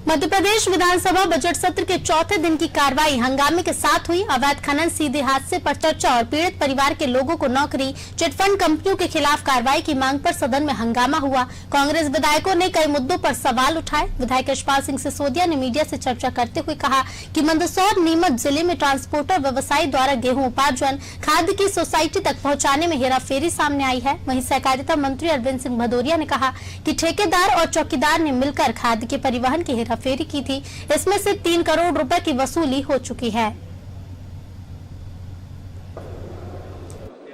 मध्य प्रदेश विधानसभा budget सत्र के चौथे दिन की कार्रवाई हंगामे के साथ हुई। अवैध खनन, सीधे हादसे पर चर्चा और पीड़ित परिवार के लोगों को नौकरी, चिटफंड कंपनियों के खिलाफ कार्रवाई की मांग पर सदन में हंगामा हुआ। कांग्रेस विधायकों ने कई मुद्दों पर सवाल उठाए। विधायक यशपाल सिंह सिसोदिया ने मीडिया से चर्चा करते हुए कहा कि मंदसौर, नीमच जिले में ट्रांसपोर्टर व्यवसायी द्वारा गेहूं उपार्जन खाद्य की सोसाइटी तक पहुँचाने में हेराफेरी सामने आई है। वहीं सहकारिता मंत्री अरविंद सिंह भदौरिया ने कहा कि ठेकेदार और चौकीदार ने मिलकर खाद्य के परिवहन की हेराफेरी की थी। इसमें से 3 करोड़ रुपए की वसूली हो चुकी है।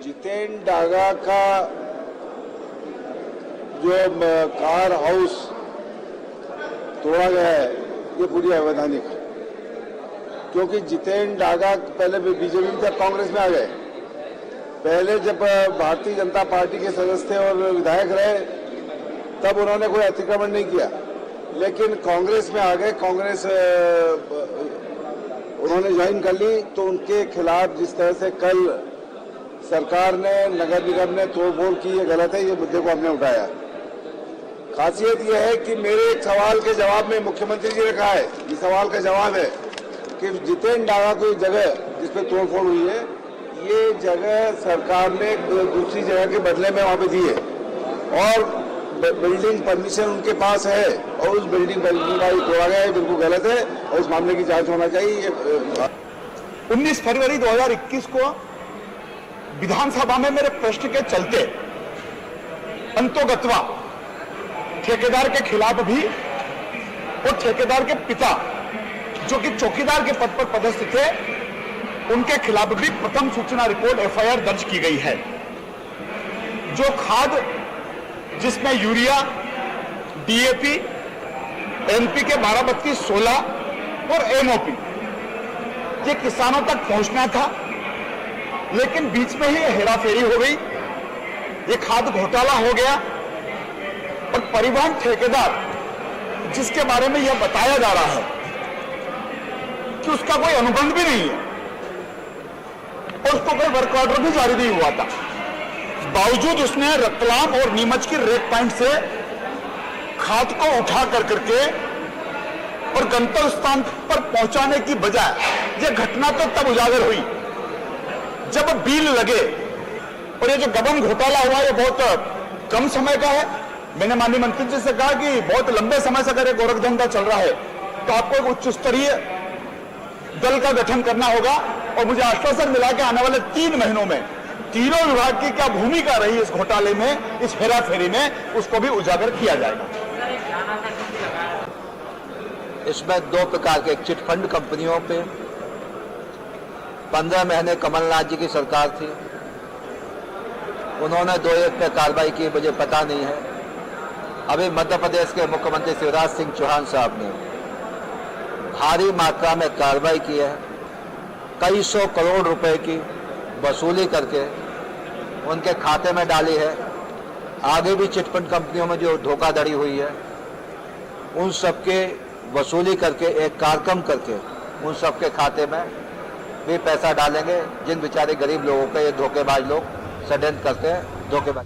जितेन डागा का जो कार हाउस तोड़ा गया है, ये पूरी अवैधानिक है, क्योंकि जितेन डागा पहले बीजेपी में थे, कांग्रेस में आ गए। पहले जब भारतीय जनता पार्टी के सदस्य थे और विधायक रहे, तब उन्होंने कोई अतिक्रमण नहीं किया, लेकिन कांग्रेस में आ गए, कांग्रेस उन्होंने ज्वाइन कर ली, तो उनके खिलाफ जिस तरह से कल सरकार ने, नगर निगम ने तोड़फोड़ की, ये गलत है। ये मुद्दे को हमने उठाया। खासियत ये है कि मेरे एक सवाल के जवाब में मुख्यमंत्री जी ने कहा है, ये सवाल का जवाब है कि जितेन डागा को जगह जिस पे तोड़फोड़ हुई है, ये जगह सरकार ने दूसरी जगह के बदले में वहां पे दी है और बिल्डिंग परमिशन उनके पास है, और उस बिल्डिंग का तोड़ा गया है, बिल्कुल गलत है और इस मामले की जांच होना चाहिए। 19 फरवरी 2021 को विधानसभा में मेरे प्रश्न के चलते अंतोगत्वा ठेकेदार के खिलाफ भी और ठेकेदार के पिता, जो कि चौकीदार के पद पर पदस्थ थे, उनके खिलाफ भी प्रथम सूचना रिपोर्ट FIR दर्ज की गई है। जो खाद जिसमें यूरिया, DAP, NPK 12-32-16 और MOP ये किसानों तक पहुंचना था, लेकिन बीच में ही हेराफेरी हो गई, ये खाद घोटाला हो गया और परिवहन ठेकेदार जिसके बारे में यह बताया जा रहा है कि उसका कोई अनुबंध भी नहीं है और उसको कोई वर्क ऑर्डर भी जारी नहीं हुआ था, बावजूद उसने रतलाम और नीमच की रेक पॉइंट से खाद को उठा करके और गंतव्य स्थान पर पहुंचाने की बजाय, यह घटना तो तब उजागर हुई जब बिल लगे। और ये जो गबन घोटाला हुआ, ये बहुत कम समय का है। मैंने माननीय मंत्री जी से कहा कि बहुत लंबे समय से अगर ये गोरखधंधा चल रहा है तो आपको एक उच्च स्तरीय दल का गठन करना होगा, और मुझे आश्वासन मिला कि आने वाले 3 महीनों में तीनों विभाग की क्या भूमिका रही इस घोटाले में, इस हेराफेरी में, उसको भी उजागर किया जाएगा। इसमें 2 प्रकार के चिटफंड कंपनियों पे 15 महीने कमलनाथ जी की सरकार थी, उन्होंने 2-1 पे कार्रवाई की, मुझे पता नहीं है। अभी मध्य प्रदेश के मुख्यमंत्री शिवराज सिंह चौहान साहब ने भारी मात्रा में कार्रवाई की है, कई 100 करोड़ रुपए की वसूली करके उनके खाते में डाली है। आगे भी चिटफंड कंपनियों में जो धोखाधड़ी हुई है, उन सबके वसूली करके एक कार्यक्रम करके उन सबके खाते में भी पैसा डालेंगे, जिन बेचारे गरीब लोगों के ये धोखेबाज लोग षड्यंत्र करते हैं, धोखेबाज।